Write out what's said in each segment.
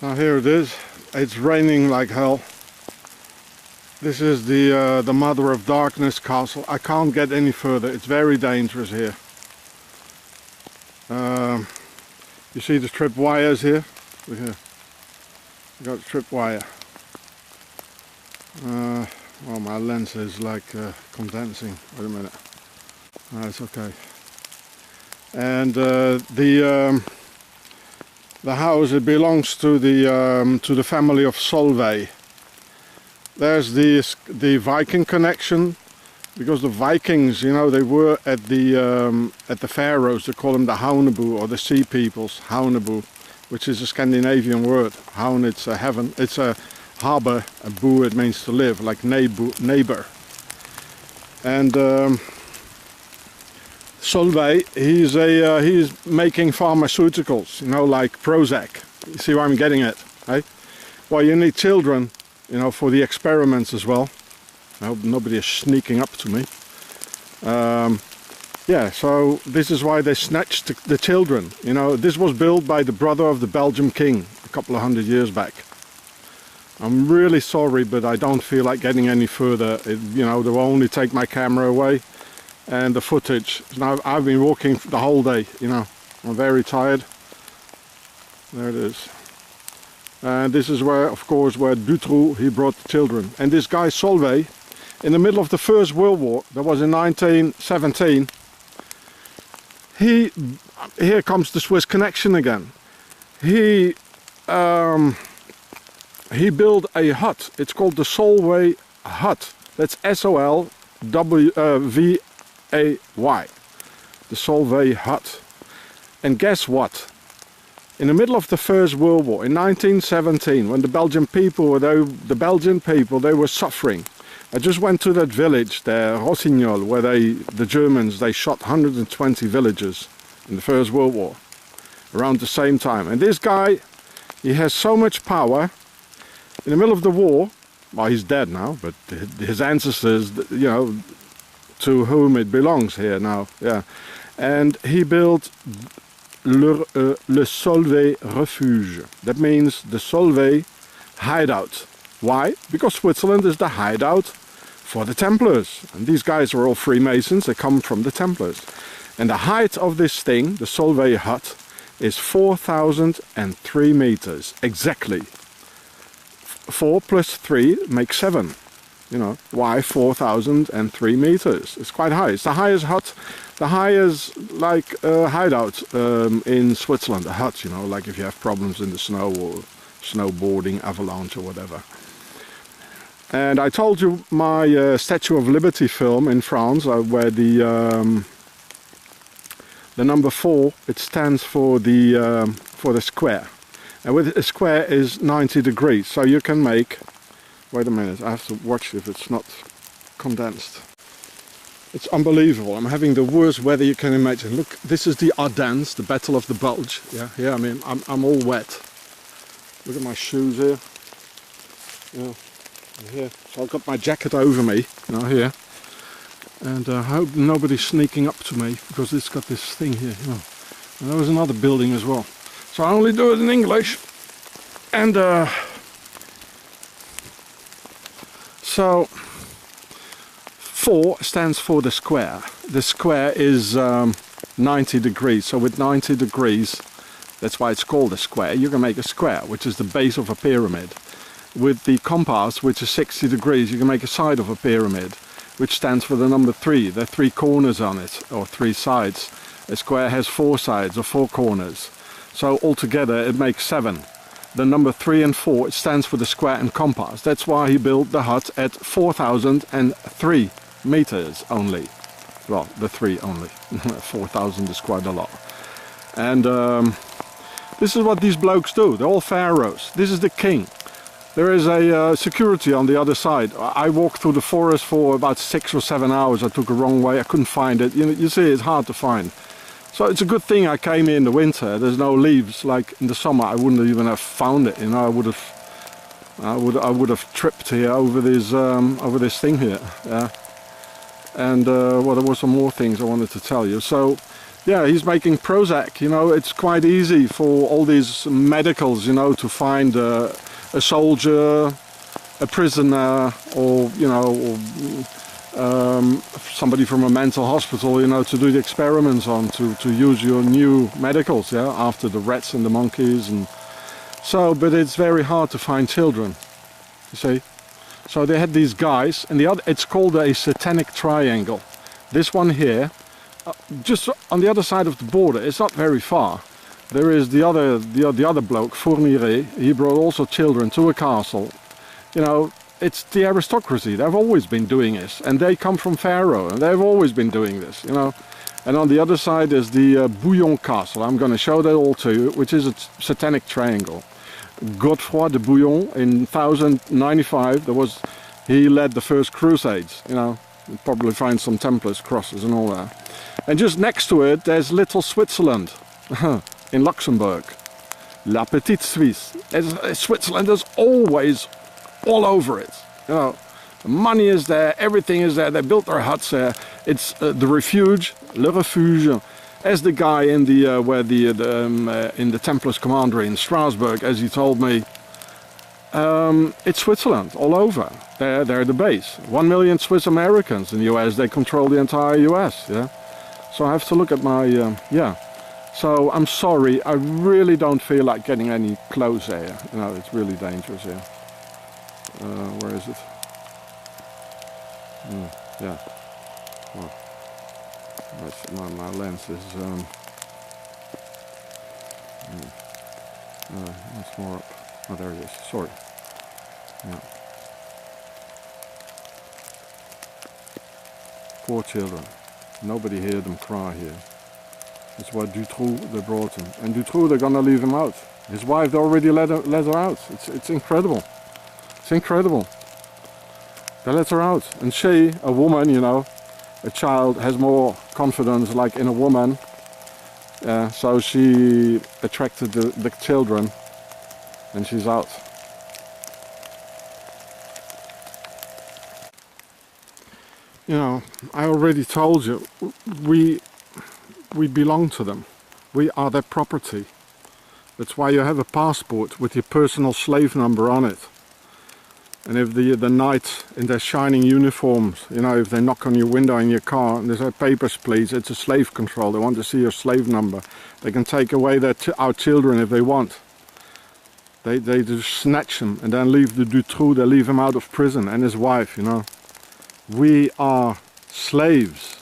Now here it is. It's raining like hell. This is the Mother of Darkness castle. I can't get any further. It's very dangerous here. You see the trip wires here? Look here. You got a trip wire. Well, my lens is like condensing. Wait a minute. It's okay. And the house, it belongs to the family of Solveig. There's the Viking connection, because the Vikings, you know, they were at the Faroes. They call them the Haunebu, or the Sea Peoples, Haunebu, which is a Scandinavian word. Haun, it's a heaven, it's a harbor, a bu, it means to live, like neighbor. And Solveig, he's making pharmaceuticals, you know, like Prozac. You see where I'm getting at, right? Well, you need children, you know, for the experiments as well. I hope nobody is sneaking up to me. Yeah, so this is why they snatched the children. You know, this was built by the brother of the Belgian king a couple of 100 years back. I'm really sorry, but I don't feel like getting any further. You know, they will only take my camera away and the footage. Now I've been walking the whole day, you know. I'm very tired. There it is. And this is where, of course, where Dutroux, he brought the children. And this guy Solveig, in the middle of the First World War, that was in 1917, here comes the Swiss connection again. He built a hut. It's called the Solveig hut. That's S-O-L-V-A-Y. The Solveig hut. And guess what? In the middle of the First World War, in 1917, when the Belgian people, they were suffering. I just went to that village there, Rossignol, where the Germans, they shot 120 villagers in the First World War, around the same time. And this guy, he has so much power. In the middle of the war, well, he's dead now, but his ancestors, you know, to whom it belongs here now, yeah. And he built le Solveig refuge. That means the Solveig hideout. Why? Because Switzerland is the hideout for the Templars. And these guys are all Freemasons, they come from the Templars. And the height of this thing, the Solveig hut, is 4,003 meters, exactly. 4 plus 3 makes 7. You know, why 4,003 meters? It's quite high. It's the highest hut, the highest hideout in Switzerland. A hut, you know, like if you have problems in the snow or snowboarding, avalanche or whatever. And I told you my Statue of Liberty film in France, where the number 4, it stands for the square. And with a square is 90 degrees, so you can make, wait a minute, I have to watch if it's not condensed. It's unbelievable. I'm having the worst weather you can imagine. Look, this is the Ardennes, the Battle of the Bulge. Yeah, I mean, I'm all wet. Look at my shoes here. Yeah, here. So I've got my jacket over me, you know, here. And I hope nobody's sneaking up to me, because it's got this thing here, you know. And there was another building as well. So I only do it in English. And so 4 stands for the square. The square is 90 degrees. So with 90 degrees, that's why it's called a square. You can make a square, which is the base of a pyramid. With the compass, which is 60 degrees, you can make a side of a pyramid, which stands for the number 3. There are 3 corners on it, or 3 sides. A square has 4 sides, or 4 corners. So altogether it makes 7. The number 3 and 4, it stands for the square and compass. That's why he built the hut at 4,003 meters only. Well, the 3 only. 4,000 is quite a lot. And this is what these blokes do. They're all pharaohs. This is the king. There is a security on the other side. I walked through the forest for about 6 or 7 hours. I took a wrong way. I couldn't find it. You see, it's hard to find. So it's a good thing I came here in the winter. There's no leaves. Like in the summer, I wouldn't even have found it. You know, I would have tripped here over this thing here. Yeah. And well, there were some more things I wanted to tell you. So Yeah, he's making Prozac. You know, it's quite easy for all these medicals, you know, to find a soldier, a prisoner, or, you know, somebody from a mental hospital, you know, to do the experiments on, to use your new medicals, yeah, after the rats and the monkeys. And so, but it's very hard to find children, you see. So they had these guys, and the other, it's called a Satanic triangle. This one here, just on the other side of the border, it's not very far. There is the other bloke, Fourniret. He brought also children to a castle. You know, it's the aristocracy. They've always been doing this, and they come from Pharaoh, and they've always been doing this. You know, and on the other side is the Bouillon Castle. I'm going to show that all to you, which is a Satanic triangle. Godefroy de Bouillon in 1095. He led the first crusades. You know, you'll probably find some Templars crosses and all that. And just next to it, there's little Switzerland in Luxembourg. La Petite Suisse. Switzerland is always all over it. You know, the money is there, everything is there. They built their huts there. It's the refuge, le refuge, as the guy in the in the Templars commandery in Strasbourg, as he told me. It's Switzerland all over. They're the base. 1 million Swiss Americans in the US. They control the entire US. Yeah. So I have to look at my yeah. So I'm sorry. I really don't feel like getting any closer here. You know, it's really dangerous here. Where is it? Yeah. Well, my lens is it's more up. Oh, there it is. Sorry. Yeah. Poor children. Nobody heard them cry here. That's why Dutroux, they brought him. And Dutroux, they're gonna leave him out. His wife already let her out. It's incredible. It's incredible. They let her out. And she, a woman, you know, a child has more confidence like in a woman. So she attracted the children. And she's out. You know, I already told you, we belong to them. We are their property. That's why you have a passport with your personal slave number on it. And if the knights in their shining uniforms, you know, if they knock on your window in your car and they say, papers please, it's a slave control, they want to see your slave number. They can take away our children if they want. They just snatch him and then leave the Dutroux, they leave him out of prison, and his wife, you know. We are slaves.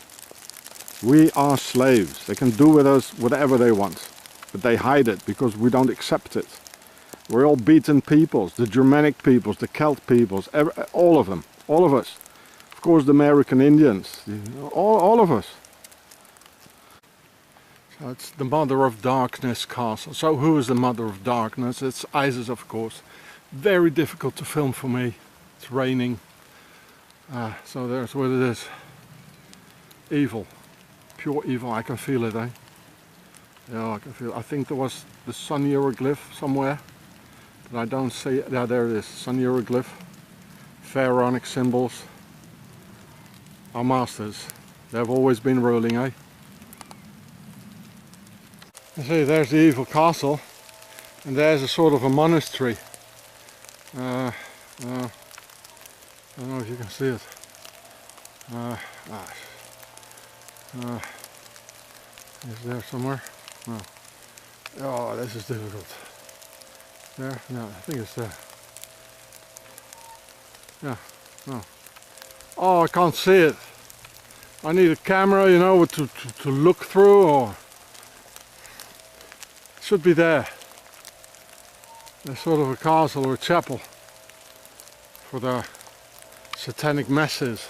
We are slaves. They can do with us whatever they want, but they hide it because we don't accept it. We're all beaten peoples, the Germanic peoples, the Celt peoples, all of them, all of us. Of course the American Indians, all of us. So it's the Mother of Darkness castle. So who is the Mother of Darkness? It's Isis, of course. Very difficult to film for me. It's raining. So there's what it is. Evil. Pure evil. I can feel it, eh? Yeah, I can feel it. I think there was the sun hieroglyph somewhere. But I don't see it. Yeah, there it is. Sun hieroglyph. Pharaonic symbols. Our masters. They've always been ruling, eh? You see, there's the evil castle, and there's a sort of a monastery. I don't know if you can see it. Is there somewhere? No. Oh, this is difficult. There? No, I think it's there. Yeah, no. Oh, I can't see it. I need a camera, you know, to look through, or... Should be there. There's sort of a castle or a chapel for the satanic masses.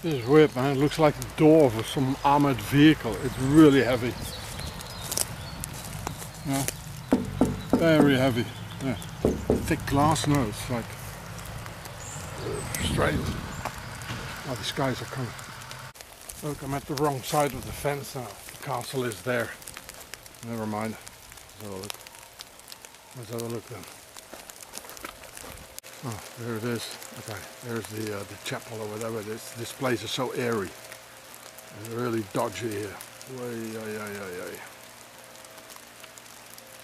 This is weird, man. It looks like the door of some armored vehicle. It's really heavy. Yeah. Very heavy. Yeah. Thick glass, no, it's like straight. Oh, these guys are coming. Look, I'm at the wrong side of the fence now. The castle is there. Never mind. Let's have a look. Let's have a look then. Oh, there it is. Okay, there's the chapel or whatever it is. This place is so airy. It's really dodgy here. Way.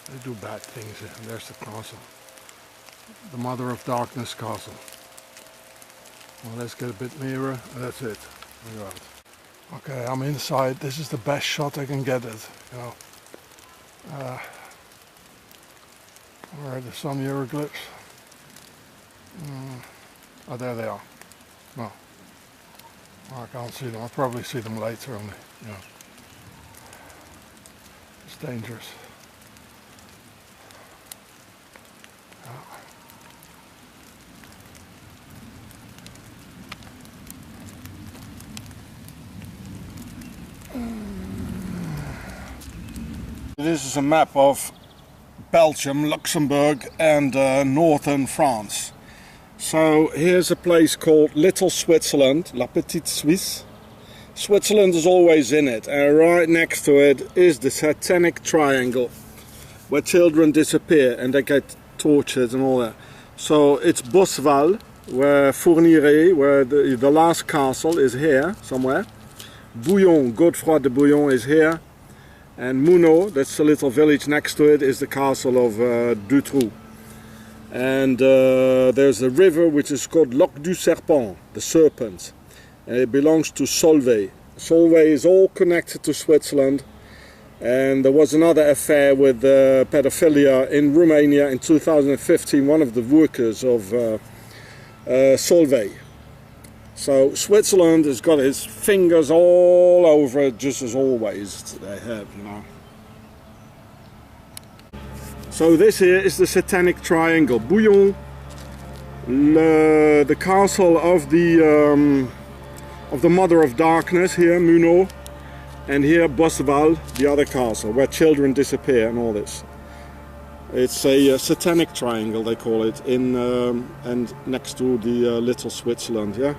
They do bad things here. And there's the castle. The Mother of Darkness castle. Well, let's get a bit nearer. That's it. Right. Okay, I'm inside. This is the best shot I can get at. You know. Where are the sun hieroglyphs? Oh, there they are. No. I can't see them. I'll probably see them later only. Yeah. It's dangerous. This is a map of Belgium, Luxembourg and northern France. So here's a place called Little Switzerland, La Petite Suisse. Switzerland is always in it, and right next to it is the Satanic Triangle, where children disappear and they get tortured and all that. So it's Bosval, where Fourniret, where the last castle is here somewhere. Bouillon, Godefroy de Bouillon is here. And Munot, that's the little village next to it, is the castle of Dutroux. And there's a river which is called Lac du Serpent, the serpent. And it belongs to Solvay. Solvay is all connected to Switzerland. And there was another affair with pedophilia in Romania in 2015, one of the workers of Solvay. So Switzerland has got its fingers all over it, just as always they have, you know. So this here is the Satanic Triangle. Bouillon, the castle of the Mother of Darkness here, Munot, and here Bosval, the other castle, where children disappear and all this. It's a Satanic Triangle, they call it, in and next to the Little Switzerland, yeah.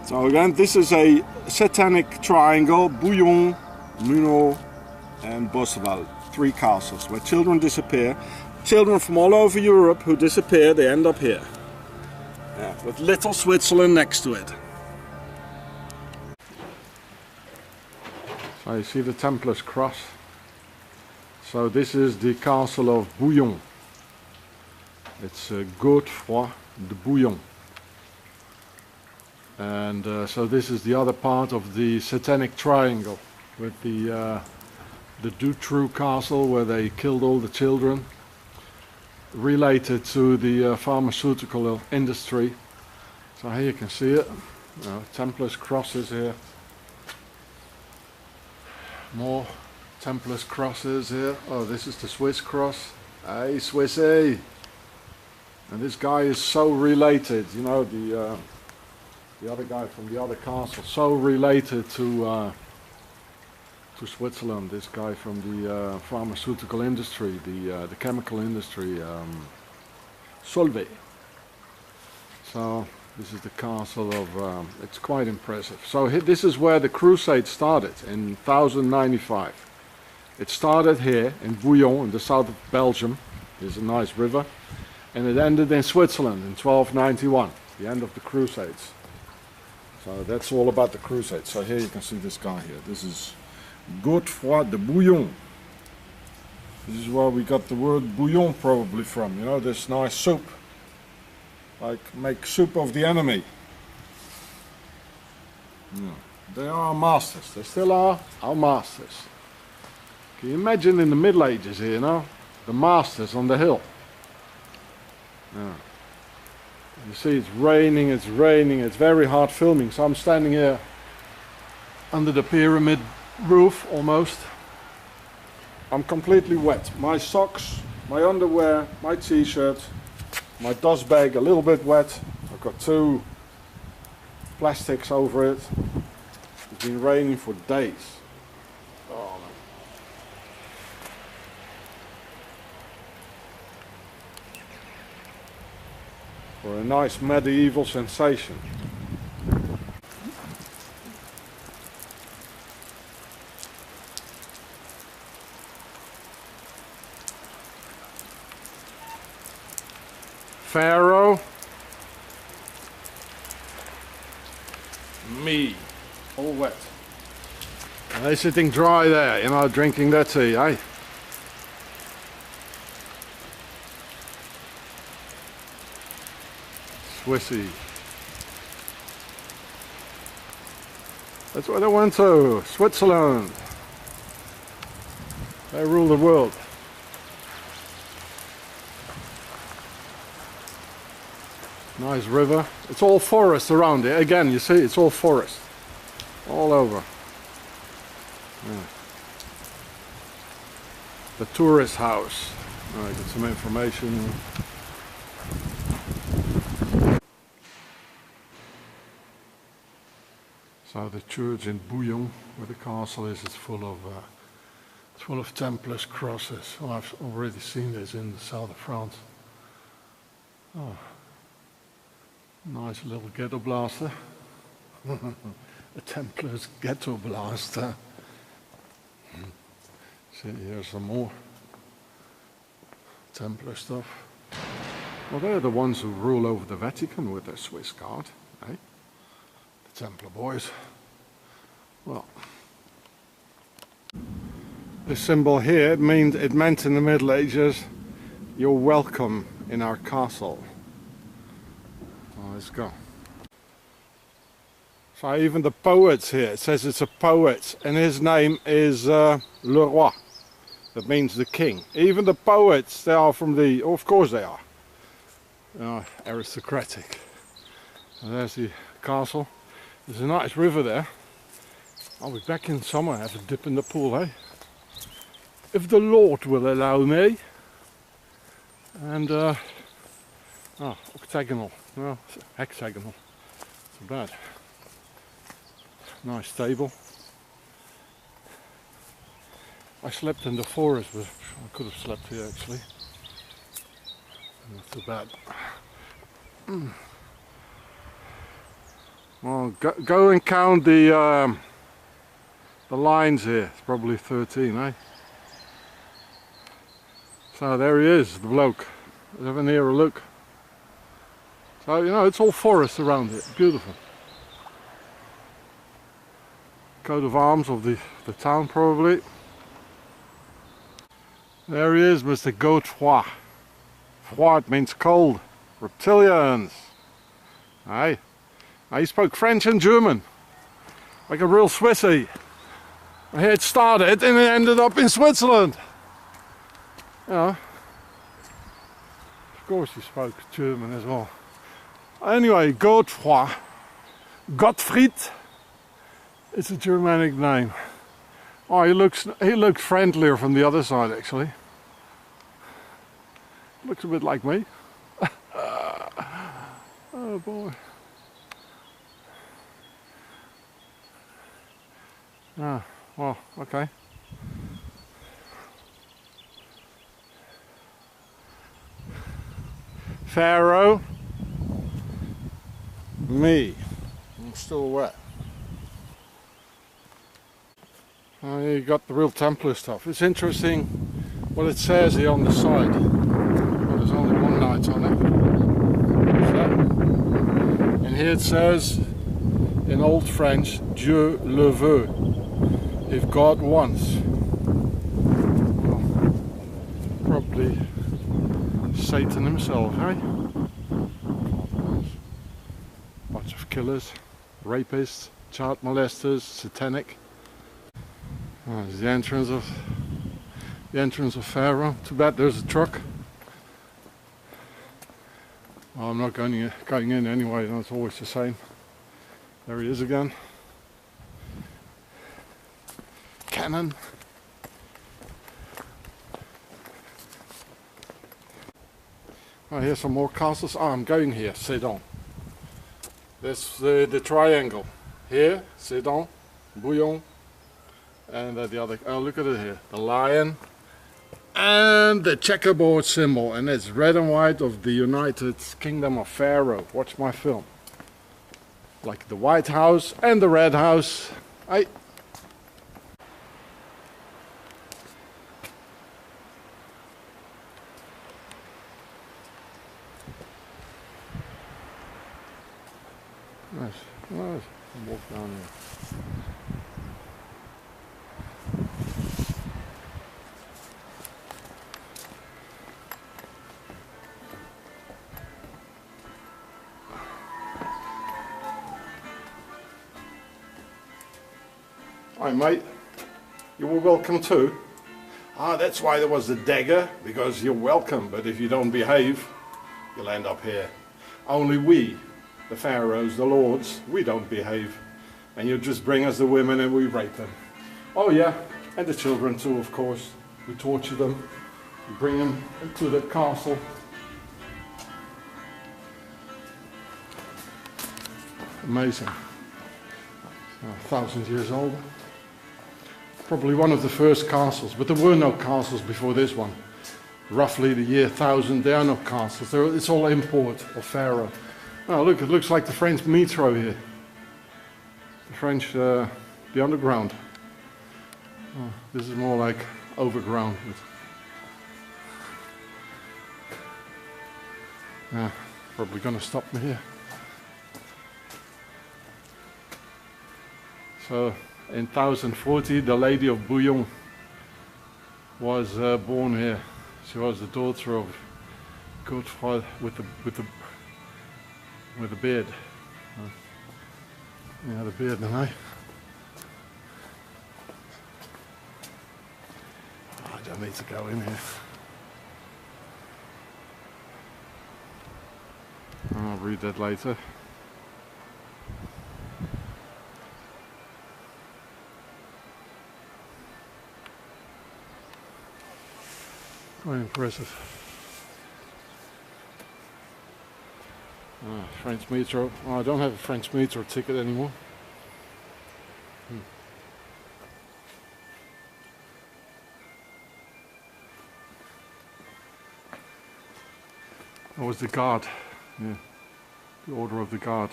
So again, this is a Satanic Triangle, Bouillon, Munot and Bosval. 3 castles where children disappear. Children from all over Europe who disappear, they end up here. Yeah, with Little Switzerland next to it. So you see the Templars cross. So this is the castle of Bouillon. It's Godefroy de Bouillon. And so this is the other part of the Satanic Triangle with the Dutroux castle where they killed all the children, related to the pharmaceutical industry. So here you can see it. Templars crosses here. More Templars crosses here. Oh, this is the Swiss cross. Hey, Swissy! And this guy is so related, you know, the other guy from the other castle, so related to Switzerland. This guy from the pharmaceutical industry, the chemical industry, Solvay. So this is the castle of. It's quite impressive. So this is where the crusade started in 1095. It started here in Bouillon, in the south of Belgium. There's a nice river, and it ended in Switzerland in 1291. The end of the crusades. So that's all about the crusade. So here you can see this guy here. This is Godefroy de Bouillon. This is where we got the word bouillon probably from. You know, this nice soup. Like make soup of the enemy. Yeah. They are our masters. They still are our masters. Can you imagine in the Middle Ages here, you know? The masters on the hill. Yeah. You see it's raining, it's very hard filming, so I'm standing here under the pyramid roof almost. I'm completely wet. My socks, my underwear, my t-shirt, my dust bag a little bit wet. I've got 2 plastics over it. It's been raining for days. Oh, man. For a nice medieval sensation. Pharaoh, me, all wet. And they're sitting dry there, you know, drinking their tea, eh? Swissy. That's where they went to, Switzerland. They rule the world. Nice river. It's all forest around it. Again, you see, it's all forest. All over. Yeah. The tourist house. I get some information. So the church in Bouillon, where the castle is, it's full of Templars crosses. Oh, I've already seen this in the south of France. Oh, nice little ghetto blaster. A Templars ghetto blaster. See, here's some more Templar stuff. Well, they're the ones who rule over the Vatican with their Swiss guard, eh? The Templar boys. Well, this symbol here, it meant in the Middle Ages, you're welcome in our castle. Well, let's go. So even the poets here, it says it's a poet, and his name is Le Roi. That means the king. Even the poets, they are from the, oh, of course they are, aristocratic. And there's the castle. There's a nice river there. I'll be back in summer, have a dip in the pool, eh? If the Lord will allow me. And, octagonal, well, hexagonal, not so bad. Nice table. I slept in the forest, but I could have slept here actually. Not too bad. Well, go and count the lines here. It's probably 13, eh? So there he is, the bloke. Let's have a nearer look. So, you know, it's all forest around it. Beautiful. Coat of arms of the town, probably. There he is, Mr. Godefroy. Froid means cold. Reptilians. Aye. He spoke French and German. Like a real Swissy. Here it started and it ended up in Switzerland. Yeah. Of course he spoke German as well. Anyway, Godefroy. Gottfried. It's a Germanic name. Oh, he looks friendlier from the other side actually. Looks a bit like me. Oh boy. Ah, well, okay. Pharaoh. Me. I'm still wet. Oh, you got the real Templar stuff. It's interesting what it says here on the side. Well, there's only one light on it. And here it says in Old French, Dieu le veut. If God wants. Well, probably Satan himself, eh? Bunch of killers, rapists, child molesters, satanic. Oh, there's the entrance of Pharaoh. Too bad there's a truck. Well, I'm not going in anyway. It's always the same. There he is again. Cannon. Oh, here's some more castles. Oh, I'm going here. Sedan. There's the triangle. Here, Sedan, Bouillon. And the other, oh look at it here, the lion and the checkerboard symbol, and it's red and white of the United Kingdom of Pharaoh. Watch my film. Like the White House and the Red House. Aye. Nice, nice. Walk down here. Hi mate, you were welcome too. Ah, that's why there was the dagger, because you're welcome, but if you don't behave, you'll end up here. Only we, the pharaohs, the lords, we don't behave. And you just bring us the women and we rape them. Oh yeah, and the children too, of course. We torture them, we bring them into the castle. Amazing. 1,000 years old. Probably one of the first castles, but there were no castles before this one. Roughly the year 1000, there are no castles. It's all import of Pharaoh. Oh look, it looks like the French metro here. The French, the underground. Oh, this is more like overground. Yeah, probably gonna stop me here. So in 1040, the Lady of Bouillon was born here. She was the daughter of Godfrey with the beard. Yeah, the beard, didn't I? Oh, I don't need to go in here. I'll read that later. Quite impressive. French metro. Oh, I don't have a French metro ticket anymore. That was the guard. Yeah, the order of the guard.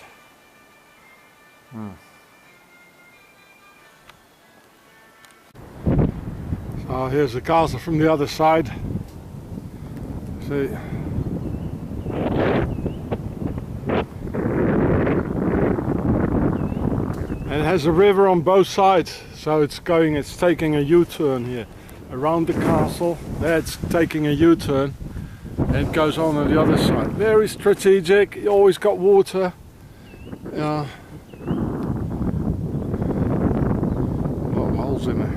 So here's the castle from the other side. See. And it has a river on both sides, so it's taking a U-turn here. Around the castle, there it's taking a U-turn, and it goes on the other side. Very strategic, you always got water. Yeah. A lot of holes in there.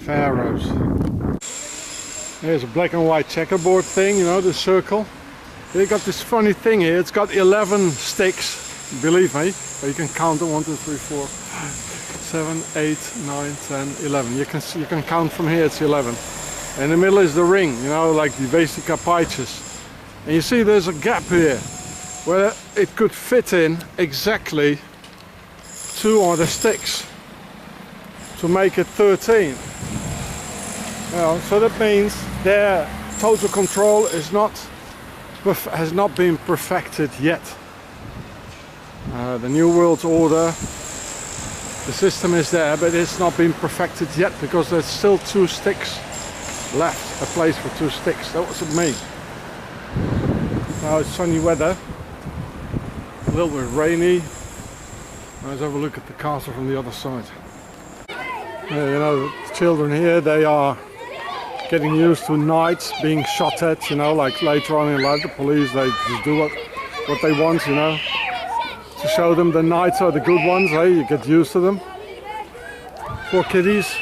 Pharaohs. There's a black and white checkerboard thing, you know, the circle. They got this funny thing here, it's got 11 sticks, believe me, but you can count them, 1, 2, 3, 4, 7, 8, 9, 10, 11. You can count from here, it's 11. In the middle is the ring, you know, like the Vesica Pisces. And you see there's a gap here, where it could fit in exactly 2 other sticks to make it 13. Well, so that means their total control has not been perfected yet. The New World Order, the system is there, but it's not been perfected yet because there's still 2 sticks left, a place for 2 sticks. That was me. Now it's sunny weather, a little bit rainy. Let's have a look at the castle from the other side. You know, the children here, they are getting used to knights being shot at, you know, like later on in life, the police, they just do what they want, you know, to show them the knights are the good ones, eh? You get used to them. Poor kiddies.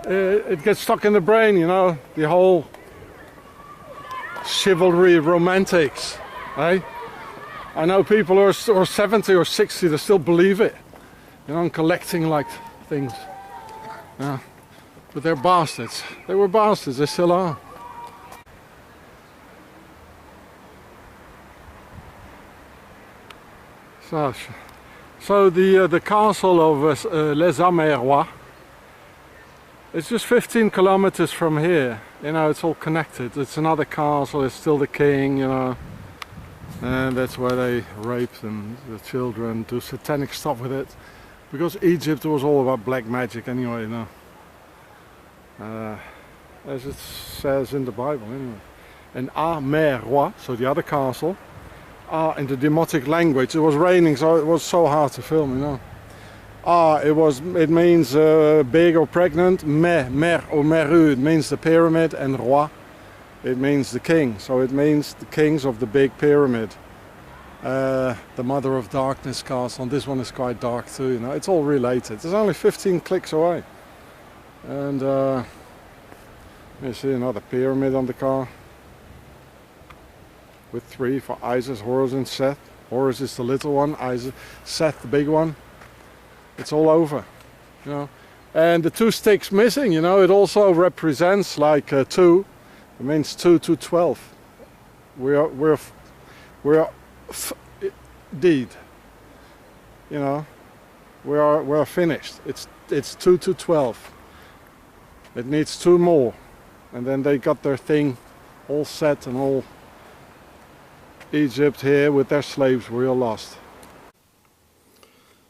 It gets stuck in the brain, you know, the whole chivalry romantics, eh? I know people who are 70 or 60 that still believe it, you know, and collecting like things. Yeah, but they're bastards. They were bastards, they still are. So the castle of Les Amérois, it's just 15 kilometers from here. You know, it's all connected. It's another castle, it's still the king, you know. And that's where they rape them, the children, do satanic stuff with it. Because Egypt was all about black magic anyway, you know. As it says in the Bible anyway. and A mer roi, so the other castle. A in the Demotic language. It was raining, so it was so hard to film, you know. A, it means big or pregnant. Mer or meru, it means the pyramid, and roi, it means the king. So it means the kings of the big pyramid. The Mother of Darkness castle, and this one is quite dark too, you know. It's all related. It's only 15 clicks away. And you see another pyramid on the car. With 3 for Isis, Horus and Seth. Horus is the little one, Isis, Seth the big one. It's all over, you know. And the 2 sticks missing, you know, it also represents like 2. It means 2 to 12. We're deed, you know. We're finished. It's 2 to 12. It needs 2 more, and then they got their thing all set, and all Egypt here with their slaves were all lost.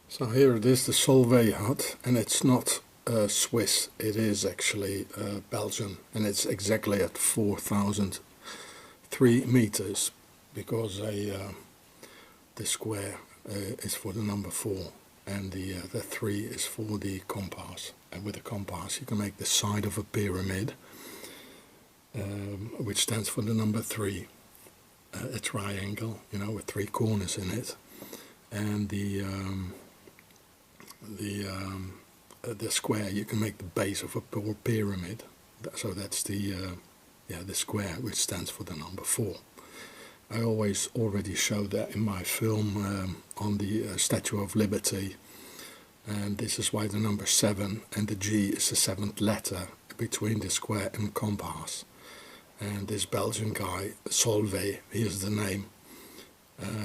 So here it is, the Solvay hut, and it's not Swiss, it is actually Belgian, and it's exactly at 4,003 meters, because the square is for the number 4, and the 3 is for the compass. And with a compass you can make the side of a pyramid, which stands for the number 3, a triangle, you know, with 3 corners in it, and the square you can make the base of a pyramid. So that's the square, which stands for the number 4. I already showed that in my film on the Statue of Liberty, and this is why the number 7 and the G is the 7th letter between the square and compass. And this Belgian guy, Solvay, here's the name,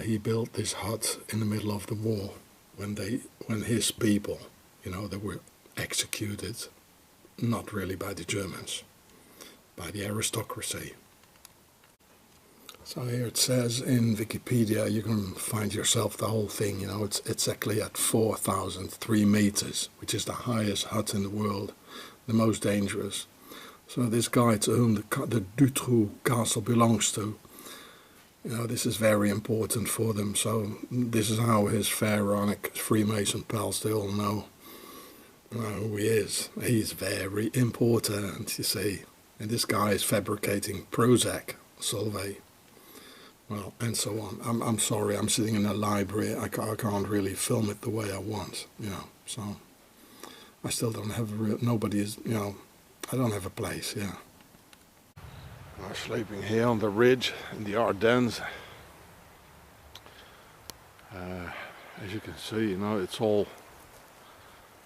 he built this hut in the middle of the war when his people, you know, they were executed, not really by the Germans, by the aristocracy. So here it says in Wikipedia, you can find yourself the whole thing, you know, it's exactly at 4,003 meters, which is the highest hut in the world, the most dangerous. So this guy to whom the Dutroux castle belongs to, you know, this is very important for them. So this is how his pharaonic Freemason pals, they all know who he is. He's very important, you see. And this guy is fabricating Prozac, Solvay. Well, and so on. I'm sorry, I'm sitting in a library. I can't really film it the way I want, you know. So I still don't have nobody is, you know, I don't have a place, yeah. I'm sleeping here on the ridge in the Ardennes. As you can see, you know, it's all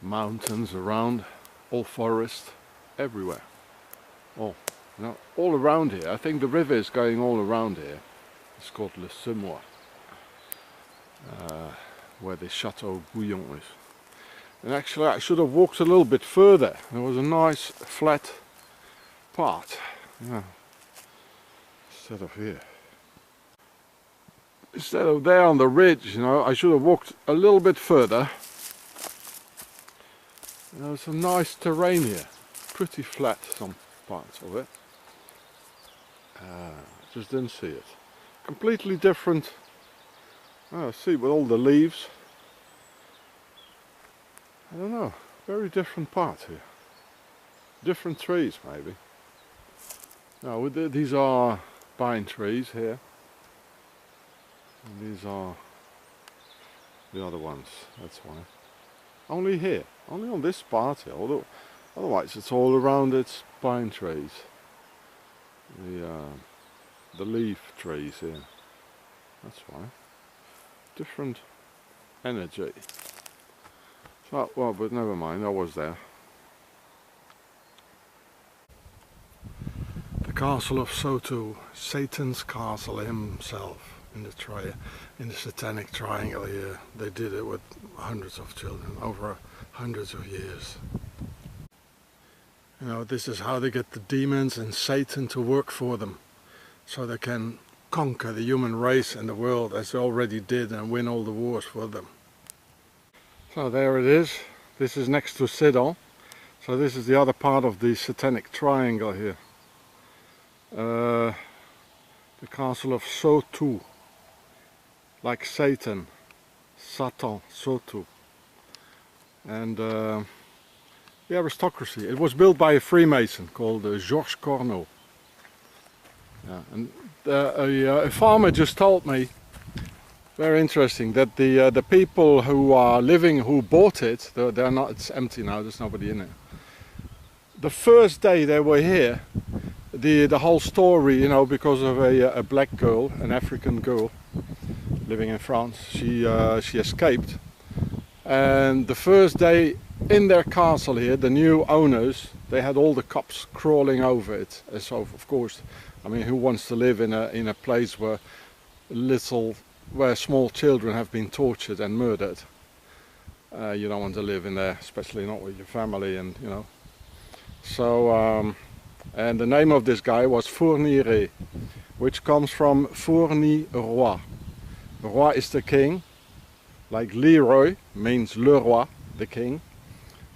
mountains around, all forest, everywhere. All, you know, all around here. I think the river is going all around here. It's called Le Semois, where the Chateau Bouillon is. And actually I should have walked a little bit further. There was a nice flat part, yeah, instead of here. Instead of there on the ridge, you know, I should have walked a little bit further. There's some nice terrain here, pretty flat some parts of it. Just didn't see it. Completely different, see, with all the leaves. I don't know, very different part here. Different trees maybe. Now these are pine trees here. And these are the other ones, that's why. Only here, only on this part here, although otherwise it's all around, it's pine trees. The leaf trees here, that's why. Different energy. So, well, but never mind, I was there. The castle of Soto, Satan's castle himself, in the Satanic triangle here. They did it with hundreds of children over hundreds of years. You know, this is how they get the demons and Satan to work for them, so they can conquer the human race and the world as they already did and win all the wars for them. So there it is. This is next to Sidon. So this is the other part of the Satanic triangle here. The castle of Sautou, like Satan, Satan, Sautou. And the aristocracy. It was built by a Freemason called Georges Corneau. Yeah, and a farmer just told me, very interesting, that the people who are living, who bought it, they're not. It's empty now. There's nobody in it. The first day they were here, the whole story, you know, because of a black girl, an African girl, living in France, she escaped, and the first day in their castle here, the new owners, they had all the cops crawling over it. And so, of course, I mean, who wants to live in a place where small children have been tortured and murdered? You don't want to live in there, especially not with your family, and you know. So, and the name of this guy was Fourniret, which comes from Fourni Roi. Roi is the king, like Leroy means le roi, the king,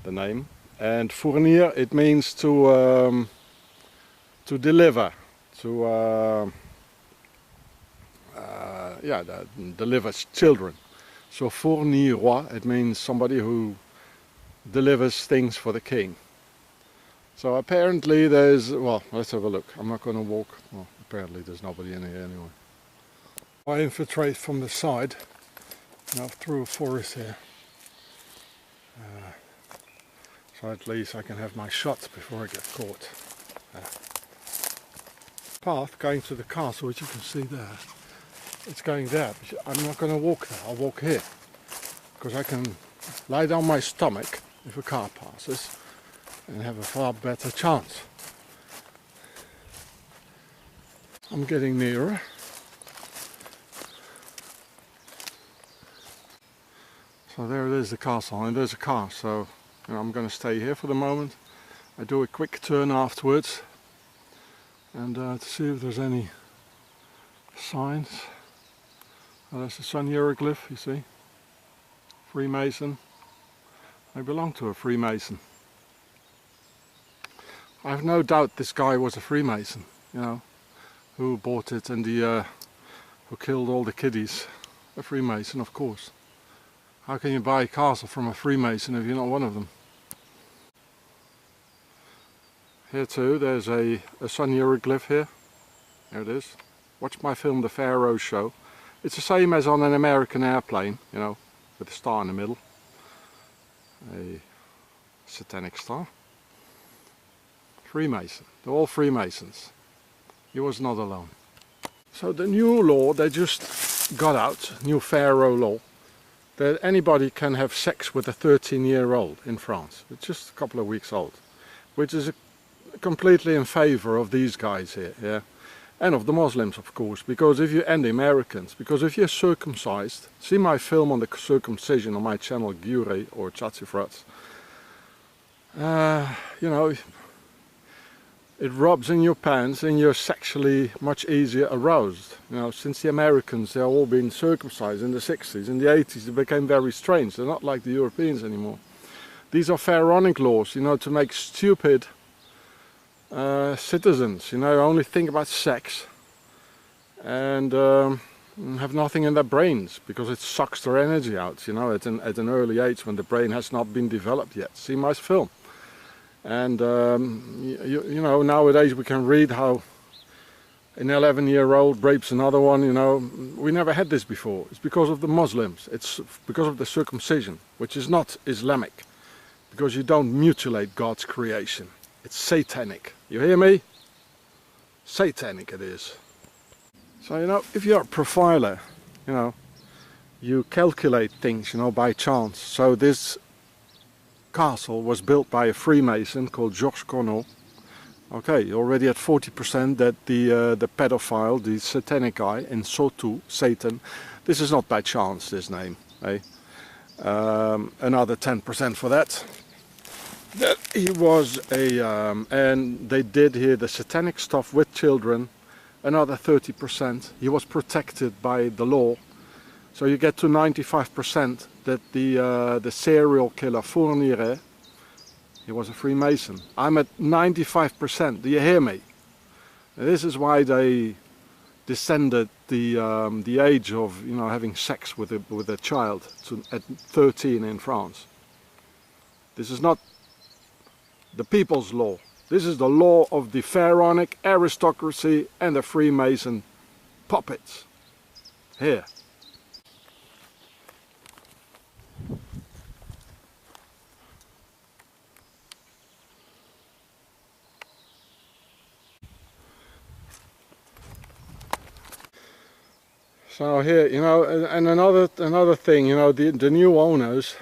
the name, and fournir, it means to deliver, to deliver children. So fourni roi, it means somebody who delivers things for the king. So apparently there's, well, let's have a look. I'm not going to walk. Well, apparently there's nobody in here anyway. I infiltrate from the side, now through a forest here. So at least I can have my shot before I get caught. Path going to the castle, which you can see there. It's going there, but I'm not going to walk there. I'll walk here, because I can lie down my stomach if a car passes and have a far better chance. I'm getting nearer. So there it is, the castle, and there's a car, so you know, I'm going to stay here for the moment. I do a quick turn afterwards, and to see if there's any signs. Oh, there's a sun hieroglyph, you see. Freemason. I belong to a Freemason. I have no doubt this guy was a Freemason, you know, who bought it and who killed all the kiddies. A Freemason, of course. How can you buy a castle from a Freemason if you're not one of them? Here too, there's a sun hieroglyph here. There it is. Watch my film The Pharaoh Show. It's the same as on an American airplane, you know, with a star in the middle. A satanic star. Freemason. They're all Freemasons. He was not alone. So the new law they just got out, new Pharaoh law, that anybody can have sex with a 13-year-old in France. It's just a couple of weeks old, which is completely in favor of these guys here, yeah, and of the Muslims, of course, because if you, and the Americans, because if you're circumcised, see my film on the circumcision on my channel Gure or Chatsifrats, you know, it rubs in your pants and you're sexually much easier aroused. You know, since the Americans, they've all been circumcised in the 60s, in the 80s, it became very strange. They're not like the Europeans anymore. These are pharaonic laws, you know, to make stupid citizens, you know, only think about sex and have nothing in their brains, because it sucks their energy out, you know, at an early age when the brain has not been developed yet. See my film. And you know, nowadays we can read how an 11-year-old rapes another one, you know. We never had this before. It's because of the Muslims. It's because of the circumcision, which is not Islamic, because you don't mutilate God's creation. It's satanic. You hear me? Satanic it is. So, you know, if you're a profiler, you know, you calculate things, you know, by chance. So this castle was built by a Freemason called Georges Corneau. Okay, already at 40% that the pedophile, the satanic guy in Sautou, Satan, this is not by chance, this name, eh? Another 10% for that. That he was a, and they did here the satanic stuff with children, another 30%. He was protected by the law. So you get to 95% that the serial killer Fourniret, he was a Freemason. I'm at 95%. Do you hear me? This is why they descended the age of, you know, having sex with a child at 13 in France. This is not the people's law. This is the law of the pharaonic aristocracy and the Freemason puppets. Here. So here, you know, and another thing, you know, the new owners,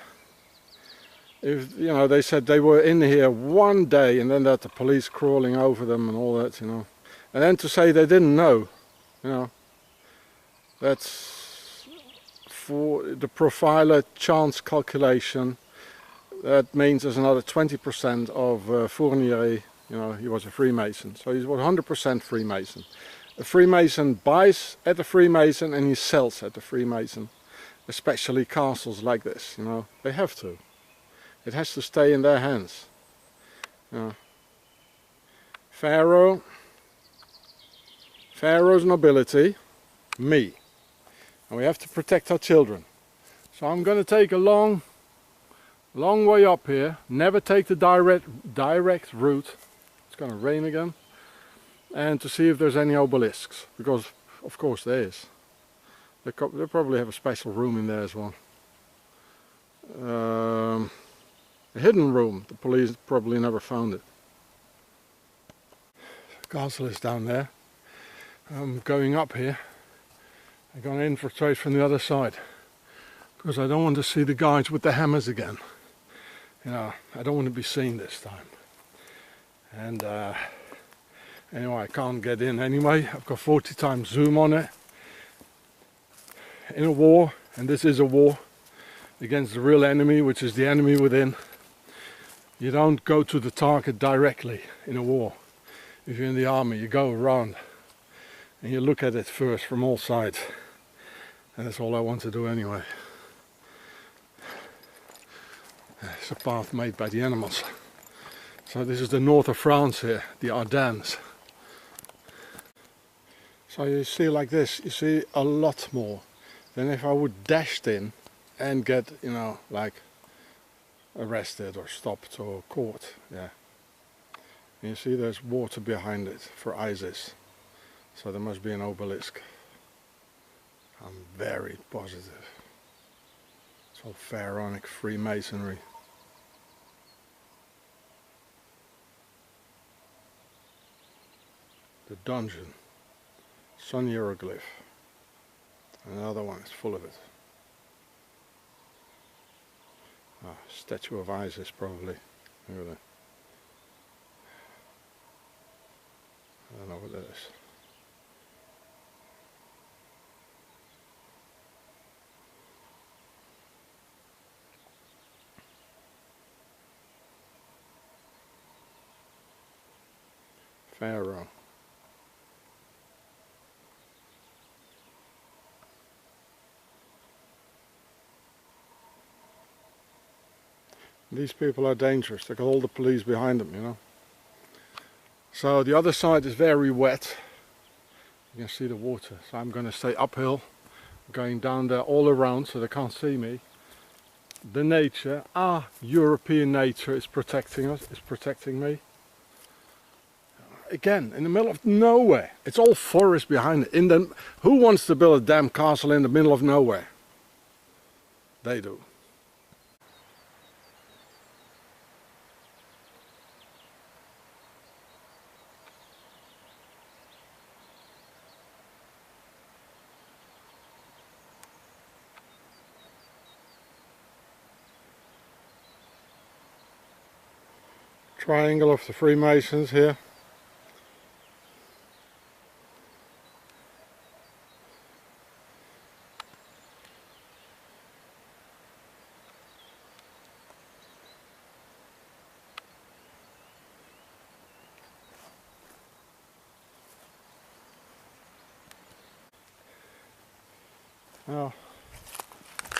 if, you know, they said they were in here one day and then that the police crawling over them and all that, you know. And then to say they didn't know, you know, that's for the profiler chance calculation. That means there's another 20% of Fournier, you know, he was a Freemason. So he's 100% Freemason. A Freemason buys at the Freemason and he sells at the Freemason. Especially castles like this, you know, they have to. It has to stay in their hands. You know. Pharaoh's nobility, me. And we have to protect our children. So I'm going to take a long way up here, never take the direct route. It's going to rain again. And to see if there's any obelisks, because of course there is. They probably have a special room in there as well. A hidden room, the police probably never found it. The castle is down there. I'm going up here. I'm going to infiltrate from the other side, because I don't want to see the guys with the hammers again. You know, I don't want to be seen this time. And anyway, I can't get in anyway. I've got 40 times zoom on it. In a war, and this is a war against the real enemy, which is the enemy within. You don't go to the target directly in a war. If you're in the army, you go around and you look at it first from all sides. And that's all I want to do anyway. It's a path made by the animals. So this is the north of France here, the Ardennes. So you see like this, you see a lot more than if I would dash in and get, you know, like arrested or stopped or caught. Yeah. And you see there's water behind it for ISIS. So there must be an obelisk. I'm very positive. It's all pharaonic Freemasonry. The dungeon. Sun hieroglyph. Another one is full of it. Ah, statue of Isis probably. Look at that. I don't know what that is. Pharaoh. These people are dangerous. They got all the police behind them, you know. So the other side is very wet. You can see the water. So I'm going to stay uphill, going down there all around so they can't see me. The nature, our European nature is protecting us, is protecting me. Again, in the middle of nowhere. It's all forest behind it. Who wants to build a damn castle in the middle of nowhere? They do. Triangle of the Freemasons here. Now,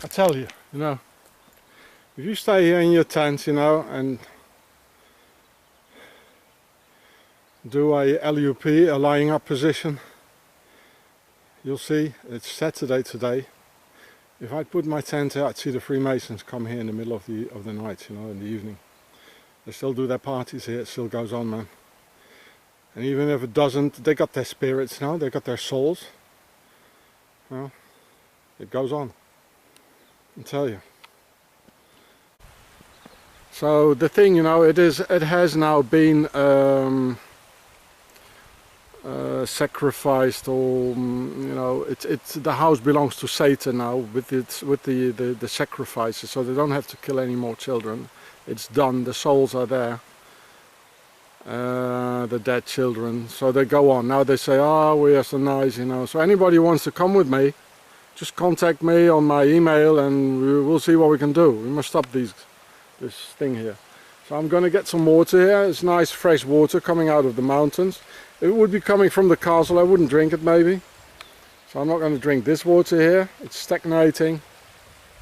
I tell you, you know, if you stay here in your tent, you know, and do a LUP, a lying up position, you'll see it's Saturday today. If I put my tent out, I'd see the Freemasons come here in the middle of the night, you know, in the evening. They still do their parties here, it still goes on, man. And even if it doesn't, they got their spirits now, they got their souls. Well, it goes on, I tell you. So the thing, you know, it has now been sacrificed, or you know, the house belongs to Satan now with the sacrifices, so they don't have to kill any more children. It's done. The souls are there, the dead children, so they go on. Now they say, oh, we are so nice, you know. So anybody who wants to come with me, just contact me on my email and we'll see what we can do. We must stop this thing here. So I'm going to get some water here. It's nice fresh water coming out of the mountains. If it would be coming from the castle, I wouldn't drink it maybe. So I'm not going to drink this water here. It's stagnating.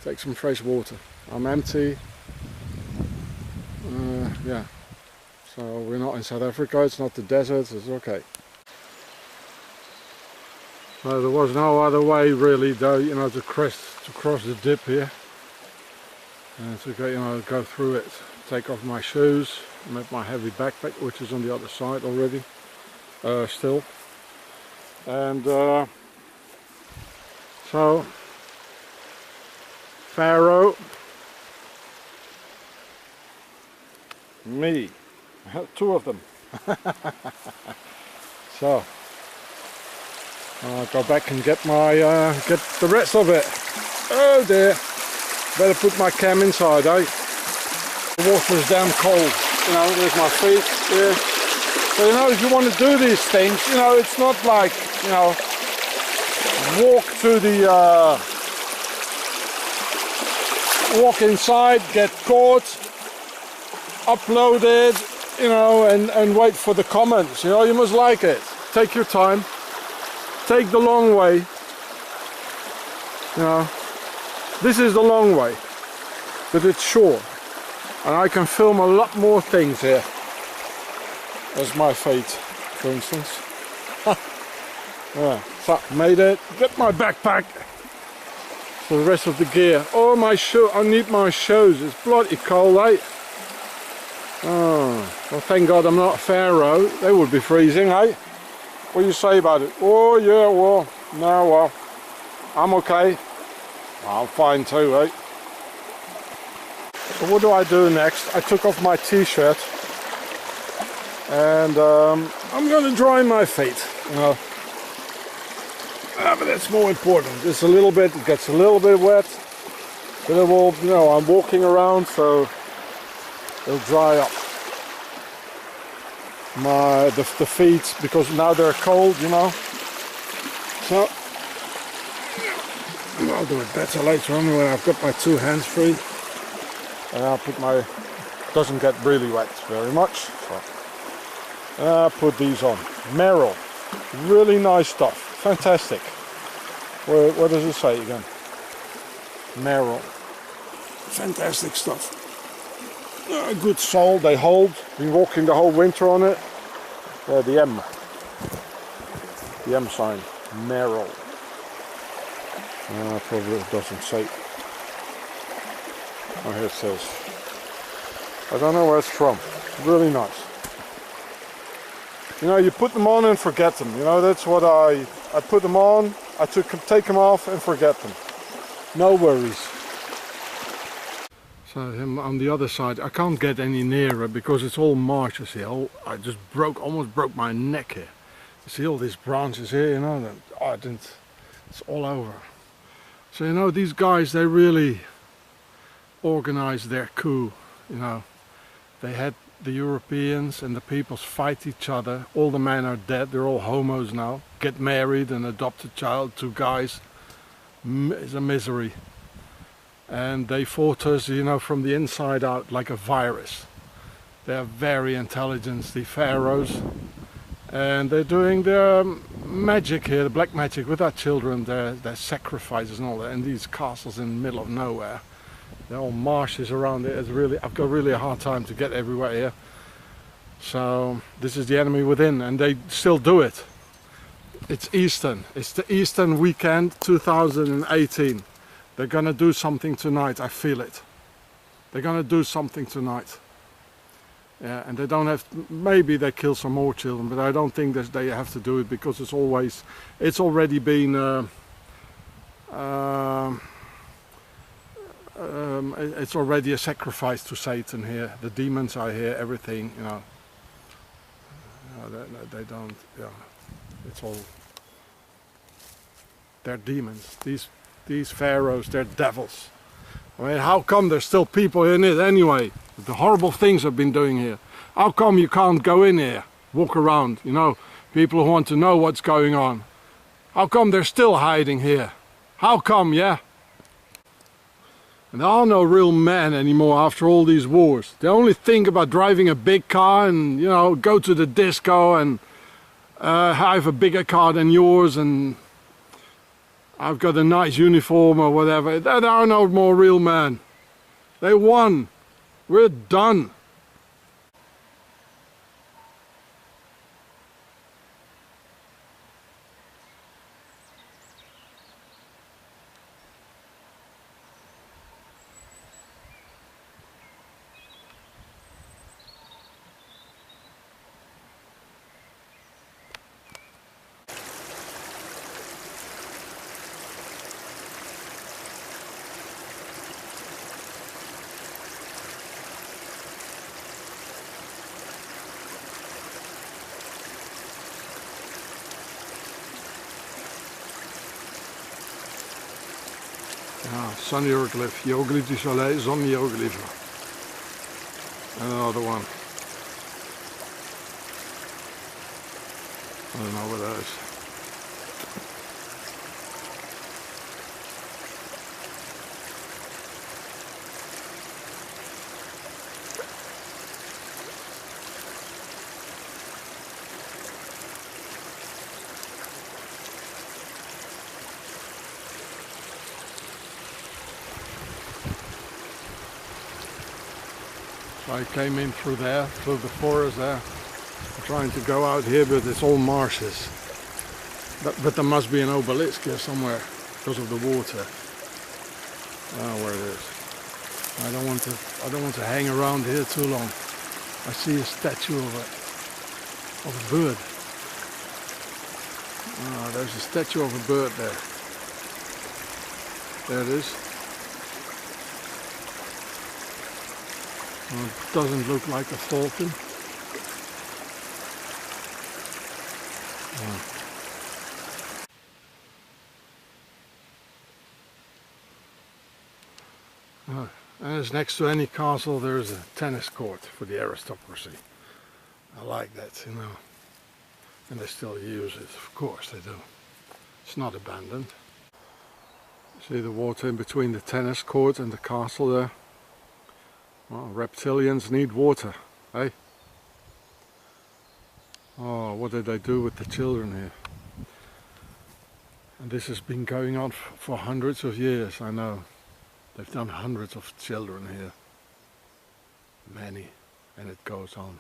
Take some fresh water. I'm empty. Yeah. So we're not in South Africa, it's not the desert, it's okay. So there was no other way really, though, you know, to cross the dip here. And to go, you know, go through it. Take off my shoes, with my heavy backpack, which is on the other side already, still. And so, Pharaoh, me, two of them. So, I'll go back and get my, get the rest of it. Oh dear, better put my cam inside, eh? The water is damn cold, you know, there's my feet here. So, you know, if you want to do these things, you know, it's not like, you know, walk to the, walk inside, get caught, upload it, you know, and wait for the comments, you know, you must like it. Take your time, take the long way, you know, this is the long way, but it's short. And I can film a lot more things here. That's my fate, for instance. Yeah, so made it. Get my backpack for the rest of the gear. Oh, my shoe! I need my shoes. It's bloody cold, eh? Oh, well, thank God I'm not Pharaoh. They would be freezing, eh? What do you say about it? Oh yeah, well, no, well, I'm okay. I'm fine too, eh? So what do I do next? I took off my t-shirt and I'm going to dry my feet, you know. But that's more important. It's a little bit, it gets a little bit wet, but it will, you know, I'm walking around, so it'll dry up. The feet, because now they're cold, you know. So I'll do it better later on when I've got my two hands free. And I'll put my, doesn't get really wet very much, so I'll put these on. Merrill, really nice stuff, fantastic. What does it say again? Merrill, fantastic stuff. Good sole, they hold, been walking the whole winter on it. The M sign, Merrill. Probably it doesn't say. Oh, here it says. I don't know where it's from. Really nice. You know, you put them on and forget them. You know, that's what I put them on. I take them off and forget them. No worries. So on the other side, I can't get any nearer because it's all marshes here. I just almost broke my neck here. You see all these branches here, you know. It's all over. So you know, these guys, they really organized their coup, you know. They had the Europeans and the peoples fight each other. All the men are dead, they're all homos now. Get married and adopt a child, two guys. It's a misery. And they fought us, you know, from the inside out like a virus. They're very intelligent, the pharaohs. And they're doing their magic here, the black magic with our children, their sacrifices and all that, in these castles in the middle of nowhere. There are all marshes around it. I've got really a hard time to get everywhere here. So this is the enemy within, and they still do it. It's Eastern. It's the Eastern weekend 2018. They're gonna do something tonight, I feel it. They're gonna do something tonight. Yeah, and they don't have, maybe they kill some more children, but I don't think that they have to do it, because it's already been it's already a sacrifice to Satan here. The demons are here, everything, you know. They don't, yeah, it's all, they're demons. These pharaohs, they're devils. I mean, how come there's still people in it anyway? The horrible things I've been doing here. How come you can't go in here, walk around, you know, people who want to know what's going on? How come they're still hiding here? How come, yeah? And there are no real men anymore after all these wars. They only think about driving a big car and, you know, go to the disco and have a bigger car than yours, and I've got a nice uniform or whatever. There are no more real men. They won. We're done. Ja, sun hieroglyph, hieroglyph du soleil, zon hieroglyph. And another one. I don't know what that is. I came in through there, through the forest there. I'm trying to go out here, but it's all marshes. But there must be an obelisk here somewhere because of the water. Oh, where it is. I don't want to hang around here too long. I see a statue of a bird. Oh, there's a statue of a bird there. There it is. Well, it doesn't look like a falcon. And as next to any castle there is a tennis court for the aristocracy. I like that, you know. And they still use it, of course they do. It's not abandoned. See the water in between the tennis court and the castle there? Well, reptilians need water, eh? Oh, what did they do with the children here? And this has been going on for hundreds of years, I know. They've done hundreds of children here. Many, and it goes on.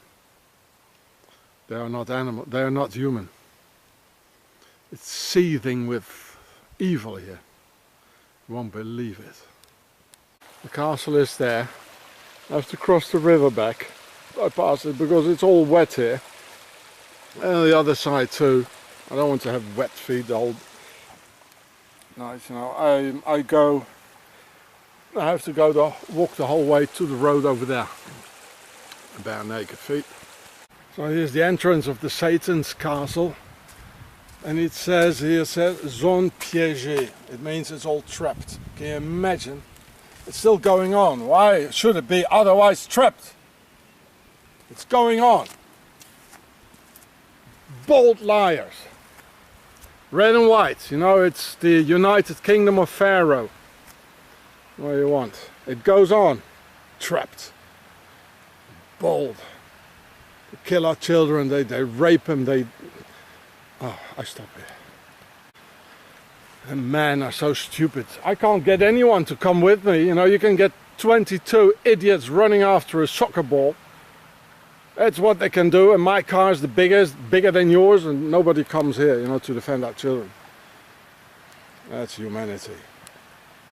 They are not animal, they are not human. It's seething with evil here. You won't believe it. The castle is there. I have to cross the river back. I pass it because it's all wet here. And the other side too. I don't want to have wet feet the whole night, you know. I have to walk the whole way to the road over there. Bare naked feet. So here's the entrance of the Satan's castle. And it says here, zone piégée. It means it's all trapped. Can you imagine? It's still going on. Why should it be otherwise trapped? It's going on. Bold liars. Red and white, you know, it's the United Kingdom of Pharaoh. What do you want? It goes on. Trapped. Bold. They kill our children, they rape them, Oh, I stop here. And men are so stupid. I can't get anyone to come with me. You know, you can get 22 idiots running after a soccer ball. That's what they can do, and my car is the biggest, bigger than yours, and nobody comes here, you know, to defend our children. That's humanity.